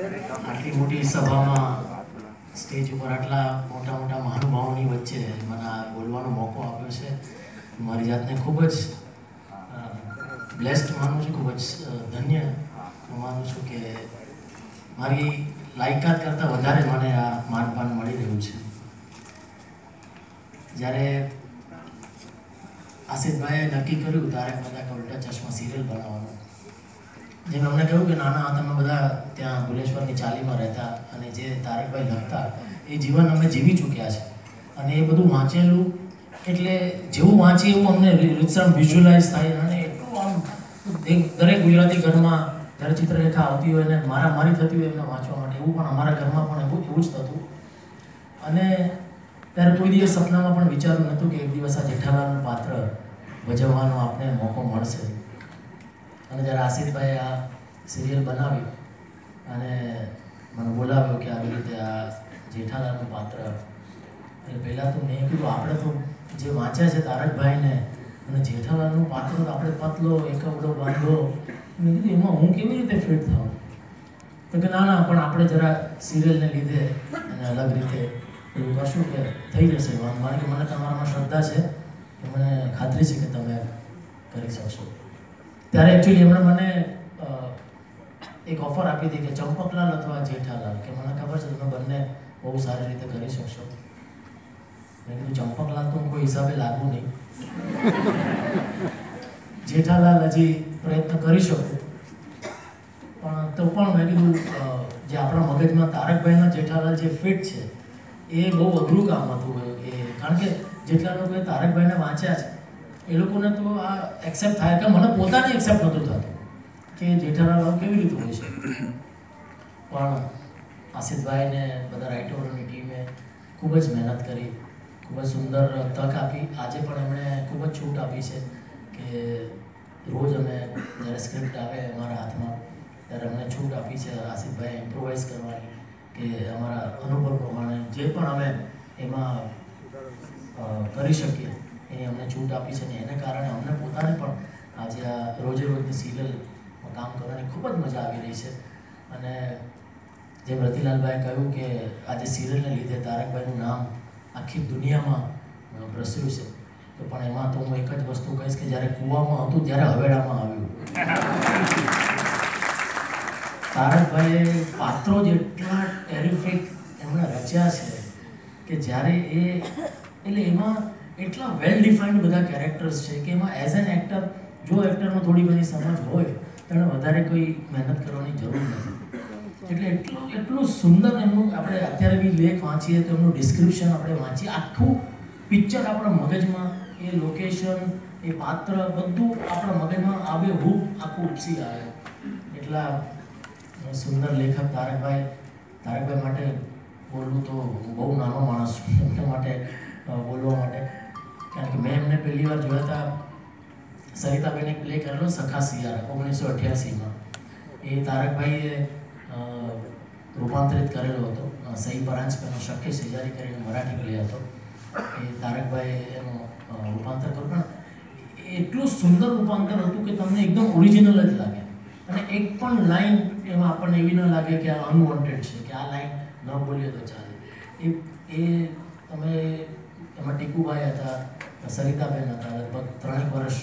આટલી મોટી સભામાં સ્ટેજ ઉપર આટલા મોટા મોટા મહાનુભાવોની વચ્ચે મને આ બોલવાનો મોકો આપ્યો છે. મારી જાતને ખૂબ જ બ્લેસ્ડ માનું છું, ખૂબ જ ધન્ય માનું છું કે મારી લાયકાત કરતાં વધારે મને આ માનપાન મળી રહ્યું છે. જ્યારે આસિફભાઈએ નક્કી કર્યું તારક મહેતા કા ઉલ્ટા ચશ્મા સિરિયલ બનાવવાનું, જેમ અમને કહ્યું કે નાના તમે બધા ત્યાં ભુલેશ્વરની ચાલીમાં રહેતા અને જે તારકભાઈ લખતા એ જીવન અમે જીવી ચૂક્યા છે અને એ બધું વાંચેલું એટલે જેવું વાંચીએ એવું અમને રીતસર વિઝ્યુઅલાઇઝ થાય અને એટલું આમ દરેક ગુજરાતી ઘરમાં જ્યારે ચિત્રલેખા આવતી હોય ને મારી થતી હોય એમને વાંચવા માટે, એવું પણ અમારા ઘરમાં પણ એવું જ થતું. અને ત્યારે કોઈ દિવસ સપનામાં પણ વિચાર્યું નહોતું કે એક દિવસ આ જેઠાલાલનું પાત્ર ભજવવાનો આપણે મોકો મળશે. અને જ્યારે આસિફભાઈએ આ સિરિયલ બનાવી અને મને બોલાવ્યો કે આવી રીતે આ જેઠાલાલનું પાત્ર, એટલે પહેલાં તો મેં કીધું આપણે તો જે વાંચ્યા છે તારકભાઈને અને જેઠાલાલનું પાત્ર તો આપણે પતલો એકવડો બાંધો, મેં કીધું એમાં હું કેવી રીતે ફિટ થાઉં? તો કે ના પણ આપણે જરા સિરિયલને લીધે અને અલગ રીતે એવું કરશું કે થઈ જશે. મારે કે મને તમારામાં શ્રદ્ધા છે કે મને ખાતરી છે કે તમે કરી શકશો. ત્યારે એકચ્યુઅલી એમણે મને એક ઓફર આપી હતી કે ચંપકલાલ અથવા જેઠાલાલ, કે મને ખબર છે તમે બંને બહુ સારી રીતે કરી શકશો. મેં કીધું ચંપકલાલ તો હું કોઈ હિસાબે લાગુ નહીં, જેઠાલાલ હજી પ્રયત્ન કરી શકું, પણ તો પણ મેં કીધું જે આપણા મગજમાં તારકભાઈના જેઠાલાલ જે ફિટ છે એ બહુ અઘરું કામ હતું. એ કારણ કે જેટલા લોકોએ તારકભાઈને વાંચ્યા છે એ લોકોને તો આ એક્સેપ્ટ થાય કે મને પોતાને એક્સેપ્ટ નહોતું થતું કે જેઠાલાલ કેવી રીતે હોય છે. પણ આસિફભાઈને બધા રાઇટરોની ટીમે ખૂબ જ મહેનત કરી, ખૂબ જ સુંદર તક આપી. આજે પણ એમણે ખૂબ જ છૂટ આપી છે કે રોજ અમે જ્યારે સ્ક્રિપ્ટ આવે અમારા હાથમાં ત્યારે અમને છૂટ આપી છે આસિફભાઈ ઇમ્પ્રોવાઇઝ કરવાની, કે અમારા અનુભવ પ્રમાણે જે પણ અમે એમાં કરી શકીએ એની અમને છૂટ આપી છે. ને એને કારણે અમને પોતાને પણ આજે આ રોજે રોજની સિરિયલમાં કામ કરવાની ખૂબ જ મજા આવી રહી છે. અને જેમ રતિલાલભાઈએ કહ્યું કે આજે સિરિયલને લીધે તારકભાઈનું નામ આખી દુનિયામાં પ્રસર્યું છે, તો પણ એમાં તો હું એક જ વસ્તુ કહીશ કે જ્યારે કૂવામાં હતું ત્યારે હવેડામાં આવ્યું. તારકભાઈએ પાત્રો જેટલા ટેરિફિક એમણે રચ્યા છે કે જ્યારે એટલે એમાં એટલા વેલ ડિફાઇન્ડ બધા કેરેક્ટર્સ છે કે એમાં એઝ એન એક્ટર જો એક્ટરમાં થોડી ઘણી સમજ હોય તેણે વધારે કોઈ મહેનત કરવાની જરૂર નથી. એટલે એટલું સુંદર એમનું આપણે અત્યારે બી લેખ વાંચીએ તો એમનું ડિસ્ક્રિપ્શન આપણે વાંચીએ, આખું પિક્ચર આપણા મગજમાં એ લોકેશન એ પાત્ર બધું આપણા મગજમાં આબેહૂબ આખું ઉપસી આવે. એટલા સુંદર લેખક તારકભાઈ માટે બોલવું તો બહુ નાનો માણસ છું એમના માટે બોલવા માટે, કારણ કે મેં એમને પહેલી વાર જોયા હતા સરિતાબેને પ્લે કરેલો સખા સિયારા 1988માં. એ તારકભાઈએ રૂપાંતરિત કરેલો હતો. સહી પરાંજપેનો શક્ય સેજારી કરીને મરાઠી પ્લે હતો. એ તારકભાઈએ એનું રૂપાંતર કર્યું, પણ એટલું સુંદર રૂપાંતર હતું કે તમને એકદમ ઓરિજિનલ જ લાગે અને એક પણ લાઈન એમાં આપણને એવી ન લાગે કે આ અનવોન્ટેડ છે, કે આ લાઈન ન બોલીએ તો ચાલે. એ તમે એમાં ટીકુભાઈ હતા, સરિતાબેન હતા, લગભગ 3 વર્ષ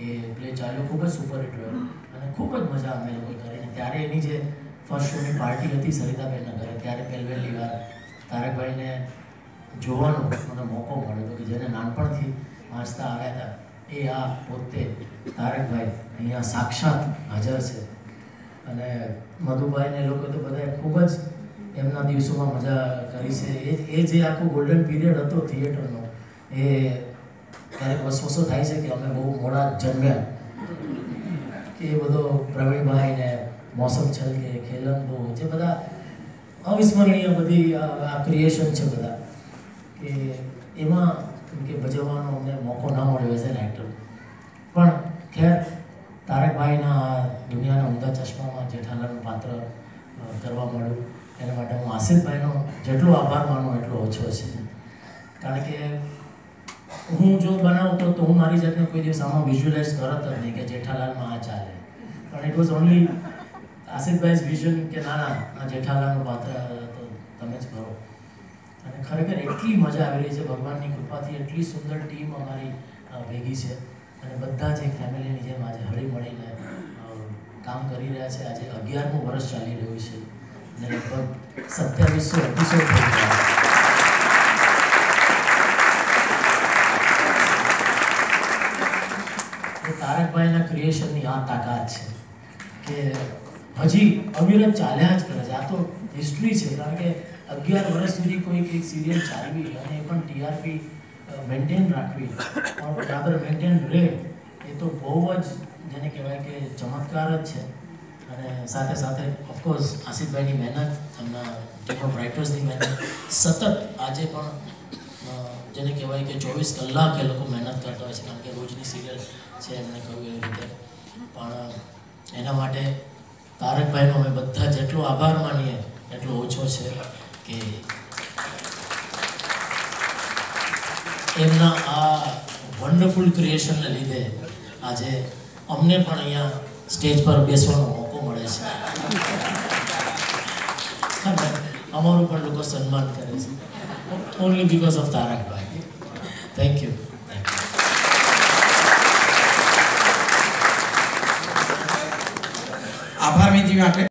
એ પ્લે ચાલ્યો, ખૂબ જ સુપરહિટ રહ્યો અને ખૂબ જ મજા અમે લોકોએ કરીને. ત્યારે એની જે ફર્સ્ટ શોની પાર્ટી હતી સરિતાબેનના ઘરે, ત્યારે પહેલી વાર તારકભાઈને જોવાનો મને મોકો મળ્યો હતો કે જેને નાનપણથી વાંચતા આવ્યા હતા એ આ પોતે તારકભાઈ અહીંયા સાક્ષાત હાજર છે. અને મધુભાઈને એ લોકો તો બધાએ ખૂબ જ એમના દિવસોમાં મજા કરી છે. એ જે આખો ગોલ્ડન પીરિયડ હતો થિયેટરનો, એ ક્યારેક વસવસો થાય છે કે અમે બહુ મોડા જન્મ્યા, કે એ બધો પ્રવીણભાઈ ને મોસમ છલ કે ખેલંદો જે બધા અવિસ્મરણીય બધી આ ક્રિએશન છે બધા, કે એમાં કે ભજવવાનો અમને મોકો ના મળ્યો એઝ એન એક્ટર. પણ ખેર તારકભાઈના દુનિયાના ઊંધા ચશ્મામાં જેઠાલાલનું પાત્ર કરવા મળ્યું એના માટે હું આસિફભાઈનો જેટલો આભાર માનું એટલો ઓછો છે. કારણ કે હું જો બનાવતો તો હું મારી જાતને કોઈ દિવસ આમાં વિઝ્યુઅલાઇઝ કરત જ નહીં કે જેઠાલાલમાં આ ચાલે, પણ ઇટ વોઝ ઓનલી આસિફભાઈ વિઝન કે ના આ જેઠાલાલનું પાત્ર તો તમે જ કરો, અને ખરેખર એટલી મજા આવી રહી છે ભગવાનની કૃપાથી. એટલી સુંદર ટીમ અમારી ભેગી છે અને બધા જ એક ફેમિલીની જેમ આજે હળી મળીને કામ કરી રહ્યા છે. આજે 11મું વર્ષ ચાલી રહ્યું છે અને લગભગ 2700 એપિસોડ થઈ ગયા. તારકભાઈના ક્રિએશનની આ તાકાત છે કે હજી અવિરત ચાલ્યા જ કરે છે. આ તો હિસ્ટ્રી છે, કારણ કે 11 વર્ષ સુધી કોઈ એક સિરિયલ ચાલવી અને એ પણ ટીઆરપી મેન્ટેન રાખવી, રાધર મેન્ટેન રહે, એ તો બહુ જ જેને કહેવાય કે ચમત્કાર જ છે. અને સાથે સાથે ઓફકોર્સ આસિફભાઈની મહેનત, એમના ટીમ ઓફ રાઇટર્સની મહેનત સતત આજે પણ જેને કહેવાય કે 24 કલાક એ લોકો મહેનત કરતા હોય છે, કારણ કે રોજની સિરિયલ છે એમને કહ્યું એવી રીતે. પણ એના માટે તારકભાઈનો અમે બધા જેટલો આભાર માનીએ એટલો ઓછો છે કે એમના આ વન્ડરફુલ ક્રિએશનને લીધે આજે અમને પણ અહીંયા સ્ટેજ પર બેસવાનો મોકો મળે છે. અમારું પણ લોકો સન્માન કરે છે, ઓનલી બીકોઝ ઓફ તારકભાઈ. Thank you. આભાર વિધિ માટે